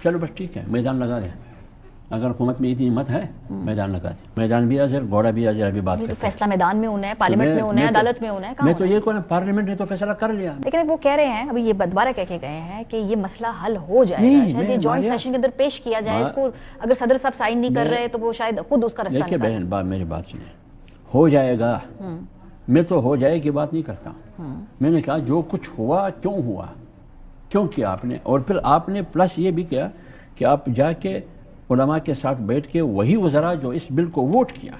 چلو بس ٹھیک ہے، میدان لگا دیں، اگر حکومت میں اتنی ہمت ہے میدان لگا دیں، میدان بھی حاضر، گھوڑا بھی حاضر، ابھی بات کرتے ہیں۔ فیصلہ میدان میں ہونا ہے، پارلیمنٹ میں ہونا ہے، عدالت میں ہونا ہے، میں تو یہ کہوں پارلیمنٹ نے تو فیصلہ کر لیا، لیکن وہ کہہ رہے ہیں ابھی یہ دوبارہ کہہ کے گئے ہیں کہ یہ مسئلہ حل ہو جائے گا، شاید یہ جوائنٹ سیشن کے اندر پیش کیا جائے اس کو، اگر صدر صاحب سائن نہیں کر رہے تو وہ شاید خود اس کا رستہ دیکھیے بہن میری بات سنیں، ہو جائے گا، میں تو ہو جائے کی بات نہیں کرتا، میں نے کہا جو کچھ ہوا کیوں کیا آپ نے، اور پھر آپ نے پلس یہ بھی کیا کہ آپ جا کے علماء کے ساتھ بیٹھ کے وہی وزراء جو اس بل کو ووٹ کیا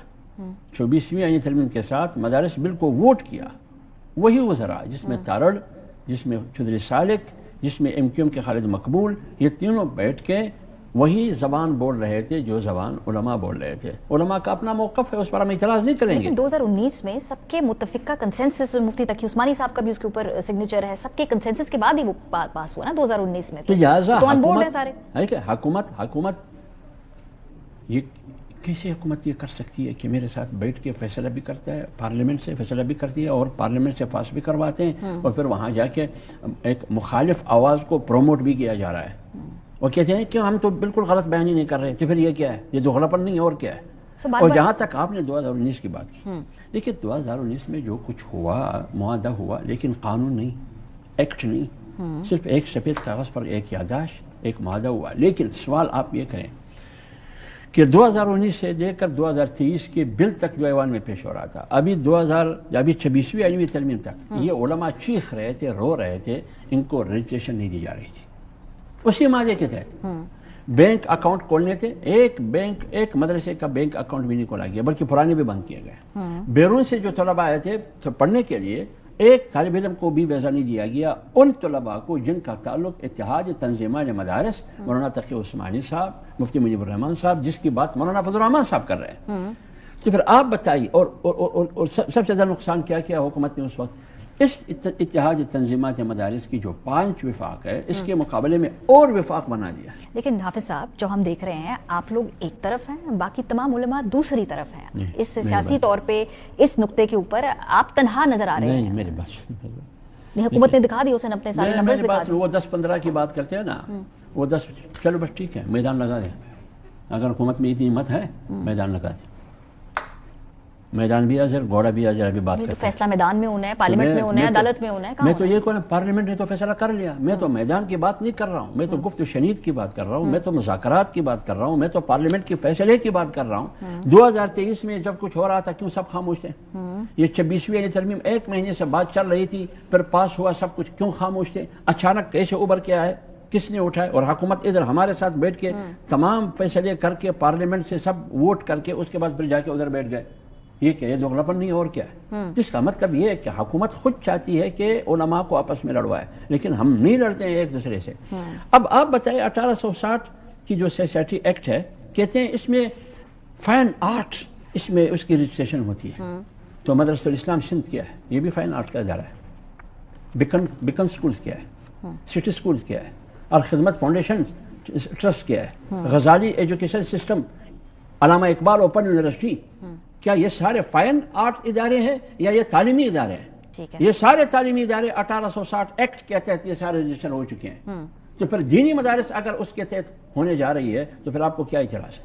24ویں آئینی ترمیم کے ساتھ مدارس بل کو ووٹ کیا، وہی وزراء جس میں تارڑ، جس میں چودھری سالک، جس میں ایم کیو ایم کے خالد مقبول، یہ تینوں بیٹھ کے وہی زبان بول رہے تھے جو زبان علماء بول رہے تھے۔ علماء کا اپنا موقف ہے، اس پر ہم اعتراض نہیں کریں گے۔ لیکن 2019 میں سب کے متفقہ کنسنسس، مفتی تقی عثمانی صاحب کا بھی اس کے اوپر سگنیچر ہے، سب کے کنسنسس کے بعد ہی وہ پاس ہوا نا 2019 میں، تو لہٰذا تو آن بورڈ ہیں سارے۔ ہے کہ حکومت یہ کیسے حکومت یہ کر سکتی ہے کہ میرے ساتھ بیٹھ کے فیصلہ بھی کرتا ہے، پارلیمنٹ سے فیصلہ بھی کرتی ہے اور پارلیمنٹ سے پاس بھی کرواتے ہیں، اور پھر وہاں جا کے ایک مخالف آواز کو پروموٹ بھی کیا جا رہا ہے، اور کہتے ہیں کہ ہم تو بالکل غلط بیانی نہیں کر رہے، تو پھر یہ کیا ہے؟ یہ دوغلاپن نہیں ہے اور کیا ہے؟ اور جہاں تک آپ نے 2019 کی بات کی، دیکھیے 2019 میں جو کچھ ہوا، معاہدہ ہوا، لیکن قانون نہیں، ایکٹ نہیں، صرف ایک سفید کاغذ پر ایک یادداشت، ایک معاہدہ ہوا۔ لیکن سوال آپ یہ کریں کہ 2019 سے لے کر 2023 کے بل تک جو ایوان میں پیش ہو رہا تھا، ابھی 26ویں آئینی ترمیم تک یہ علماء چیخ رہے تھے، رو رہے تھے، ان کو رجسٹریشن نہیں دی جا رہی تھی اسی معاہدے کے تحت۔ بینک اکاؤنٹ کھولنے تھے، ایک مدرسے کا بینک اکاؤنٹ بھی نہیں کھولا گیا، بلکہ پرانے بھی بند کیے گئے۔ بیرون سے جو طلباء آئے تھے پڑھنے کے لیے، ایک طالب علم کو بھی ویزا نہیں دیا گیا، ان طلباء کو جن کا تعلق اتحاد تنظیمان مدارس، مولانا تقی عثمانی صاحب، مفتی مجیب الرحمان صاحب، جس کی بات مولانا فضل الرحمان صاحب کر رہے ہیں۔ تو پھر آپ بتائیے، اور سب سے زیادہ نقصان کیا حکومت نے اس وقت؟ اس اتحاد تنظیمات مدارس کی جو 5 وفاق ہے، اس کے مقابلے میں اور وفاق بنا دیا۔ لیکن حافظ صاحب، جو ہم دیکھ رہے ہیں، آپ لوگ ایک طرف ہیں، باقی تمام علماء دوسری طرف ہیں، اس سیاسی طور پہ اس نقطے کے اوپر آپ تنہا نظر آ رہے ہیں۔ نہیں، میری بات نہیں، حکومت نے دکھا دی، اس نے اپنے سارے نمبرز دکھا دی۔ وہ 10-15 کی بات کرتے ہیں نا، وہ 10، چلو بس ٹھیک ہے، میدان لگا دیں، اگر حکومت میں اتنی ہمت ہے میدان لگا دیں، میدان بھی حاضر، گھوڑا بھی حاضر، ابھی بات کرتے ہیں۔ فیصلہ میدان میں ہونا ہے، پارلیمنٹ میں ہونا ہے، عدالت میں ہونا ہے، میں تو یہ کہوں پارلیمنٹ نے تو فیصلہ کر لیا، میں تو میدان کی بات نہیں کر رہا ہوں، میں تو گفت و شنید کی بات کر رہا ہوں، میں تو مذاکرات کی بات کر رہا ہوں، میں تو پارلیمنٹ کے فیصلے کی بات کر رہا ہوں۔ 2023 میں جب کچھ ہو رہا تھا، کیوں سب خاموش تھے؟ یہ 26ویں ترمیم 1 مہینے سے بات چل رہی تھی، پھر پاس ہوا سب کچھ، کیوں خاموش تھے؟ اچانک کیسے ابھر کے آئے؟ کس نے اٹھائے؟ اور حکومت ادھر ہمارے ساتھ بیٹھ کے تمام فیصلے کر کے پارلیمنٹ سے سب ووٹ کر کے اس کے بعد پھر جا کے ادھر بیٹھ گئے۔ یہ کیا؟ یہ دوغلاپن نہیں اور کیا ہے؟ جس کا مطلب یہ ہے کہ حکومت خود چاہتی ہے کہ علماء کو آپس میں لڑوائے، لیکن ہم نہیں لڑتے ہیں ایک دوسرے سے۔ اب آپ بتائیں 1860 کی جو سوسائٹی ایکٹ ہے، کہتے ہیں اس میں فائن آرٹ، اس میں اس کی رجسٹریشن ہوتی ہے، تو مدرسۃ الاسلام سندھ کیا ہے؟ یہ بھی فائن آرٹ کا ادارہ ہے۔ بیکن سکولز کیا ہے؟ سٹی سکولز کیا ہے؟ الخدمت فاؤنڈیشن ٹرسٹ کیا ہے؟ غزالی ایجوکیشن سسٹم، علامہ اقبال اوپن یونیورسٹی، کیا یہ سارے فائن آرٹ ادارے ہیں یا یہ تعلیمی ادارے ہیں؟ یہ سارے تعلیمی ادارے 1860 ایکٹ کے تحت یہ سارے رجسٹر ہو چکے ہیں۔ تو پھر دینی مدارس اگر اس کے تحت ہونے جا رہی ہے تو پھر آپ کو کیا اعتراض ہے؟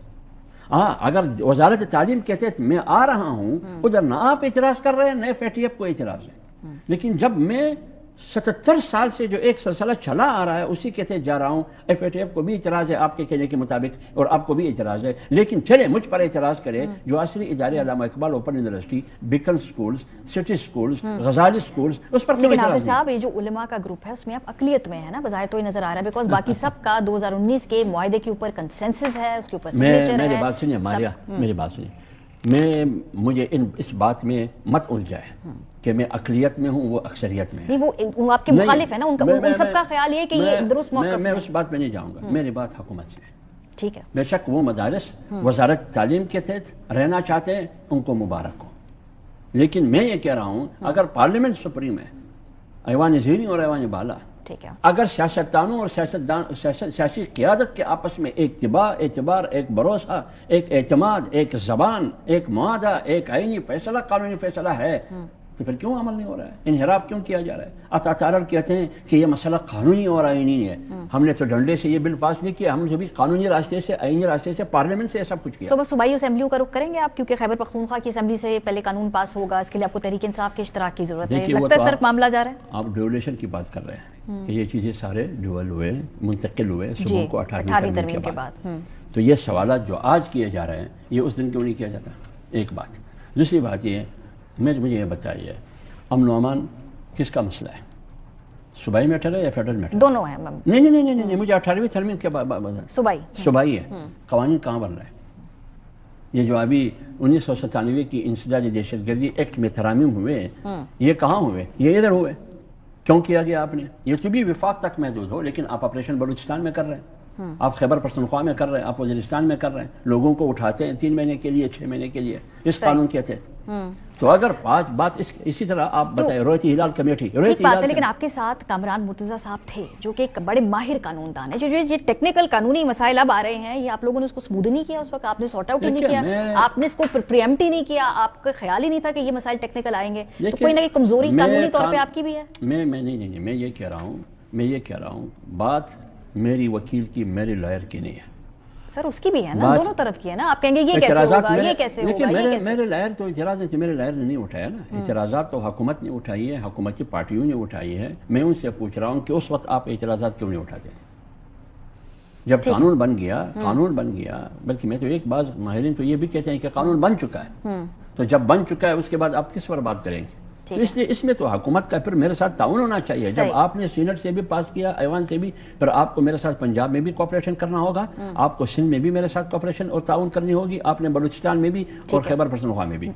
ہاں، اگر وزارت تعلیم کے تحت میں آ رہا ہوں، ادھر نہ آپ اعتراض کر رہے ہیں، نہ FATF کو اعتراض ہے، لیکن جب میں 77 سال سے جو ایک سلسلہ چلا آ رہا ہے اسی کے تحت جا رہا ہوں، FATF کو بھی اعتراض ہے آپ کے کہنے کے مطابق، اور آپ کو بھی اعتراض ہے، لیکن چلے مجھ پر اعتراض کرے جو عصری ادارے Allama Iqbal Open University, Beacon schools, City schools, Ghazali schools, اس پر کیوں لیکن اعتراض حافظ نہیں؟ صاحب، یہ جو علماء کا گروپ ہے اس میں آپ اقلیت میں ہے نا، بظاہر تو یہ نظر آ رہا ہے، بیکاز باقی سب کا 2019 کے معاہدے کے اوپر کنسنسس ہے، اس کے اوپر سگنیچر ہے۔ میری بات سنیے ماریا، میری بات سنیے، مجھے اس بات میں مت الجھائے کہ میں اقلیت میں ہوں، وہ اکثریت میں ہے۔ نہیں، وہ آپ کے مخالف ہے نا، ان سب کا خیال یہ کہ یہ درست موقف ہے۔ میں اس بات میں نہیں جاؤں گا، میری بات حکومت سے ہے۔ ٹھیک ہے، بے شک وہ مدارس وزارت تعلیم کے تحت رہنا چاہتے ہیں، ان کو مبارک ہو، لیکن میں یہ کہہ رہا ہوں اگر پارلیمنٹ سپریم ہے، ایوان زیریں اور ایوان بالا، ٹھیک ہے، اگر سیاستدانوں اور سیاسی قیادت کے آپس میں ایک اعتبار، ایک بھروسہ، ایک اعتماد، ایک زبان، ایک معاہدہ، ایک آئینی فیصلہ، قانونی فیصلہ ہے، تو پھر کیوں عمل نہیں ہو رہا ہے؟ انحراف کیوں کیا جا رہا ہے؟ اتاتارر کہتے ہیں کہ یہ مسئلہ قانونی اور آئینی ہے، ہم نے تو ڈنڈے سے یہ بل پاس نہیں کیا، ہم نے بھی قانونی راستے سے، آئینی راستے سے، پارلیمنٹ سے یہ سب کچھ کیا۔ صبح صوبائی اسمبلیوں کا رخ کریں گے آپ، کیونکہ خیبر پختونخوا کی اسمبلی سے پہلے قانون پاس ہوگا، اس کے لیے آپ کو تحریک انصاف کے اشتراک کی ضرورت ہے، لگتا ہے صرف معاملہ جا رہا ہے۔ آپ ڈیولیشن کی بات کر رہے ہیں کہ یہ چیزیں سارے ڈیول ہوئے، منتقل ہوئے صبح کو 18ویں ترمیم کے بعد، تو یہ سوالات جو آج کیے جا رہے ہیں یہ اس دن کیوں نہیں کیا جاتا؟ ایک بات۔ دوسری بات یہ ہے، مجھے یہ بتائیے امن و امان کس کا مسئلہ ہے؟ صوبائی میٹر ہے یا فیڈرل میٹر؟ دونوں ہیں۔ نہیں، مجھے 18ویں ترمیم کے بعد صوبائی ہے، قوانین کہاں بن رہا ہے؟ یہ جو ابھی 1997 کی انسداد دہشت گردی ایکٹ میں ترامیم ہوئے، یہ کہاں ہوئے؟ یہ ادھر ہوئے۔ کیوں کیا گیا آپ نے؟ یہ تو بھی وفاق تک محدود ہو، لیکن آپ آپریشن بلوچستان میں کر رہے ہیں، آپ خیبر پختونخوا میں کر رہے ہیں، آپ وزیرستان میں کر رہے ہیں، لوگوں کو اٹھاتے ہیں 3 مہینے کے لیے، 6 مہینے کے لیے اس قانون کے تحت۔ تو اگر بات اسی طرح آپ بتائیں رویتی ہلال کمیٹی، ٹھیک بات ہے، لیکن آپ کے ساتھ کامران مرتضیٰ صاحب تھے جو کہ ایک بڑے ماہر قانون دان ہیں، جو یہ ٹیکنیکل قانونی مسائل اب آ رہے ہیں، یہ آپ لوگوں نے اس کو سمودھ نہیں کیا، اس وقت آپ نے سارٹ آؤٹ ہی نہیں کیا، آپ نے اس کو پریمپٹ ہی نہیں کیا، آپ کا خیال ہی نہیں تھا کہ یہ مسائل ٹیکنیکل آئیں گے، تو کوئی نہ کوئی کمزوری قانونی طور پہ آپ کی بھی ہے۔ میں یہ کہہ رہا ہوں بات میری وکیل کی، میرے لائر کی نہیں ہے سر، اس کی بھی ہے نا، دونوں طرف کی ہے نا، آپ کہیں گے یہ کیسے ہوگا، یہ کیسے ہوگا، یہ کیسے؟ میرے لائر تو اعتراض ہے، میرے لائر نے نہیں اٹھایا نا، اعتراضات تو حکومت نے اٹھائی ہے، حکومتی پارٹیوں نے اٹھائی ہے۔ میں ان سے پوچھ رہا ہوں کہ اس وقت آپ اعتراضات کیوں نہیں اٹھاتے؟ جب قانون بن گیا، بلکہ میں تو ایک بات، ماہرین تو یہ بھی کہتے ہیں کہ قانون بن چکا ہے، تو جب بن چکا ہے اس کے بعد آپ کس پر بات کریں گے؟ تو اس لیے اس میں تو حکومت کا پھر میرے ساتھ تعاون ہونا چاہیے۔ جب آپ نے سینٹ سے بھی پاس کیا، ایوان سے بھی، پھر آپ کو میرے ساتھ پنجاب میں بھی کوآپریشن کرنا ہوگا، آپ کو سندھ میں بھی میرے ساتھ کوآپریشن اور تعاون کرنی ہوگی، آپ نے بلوچستان میں بھی اور خیبر پختونخوا میں بھی۔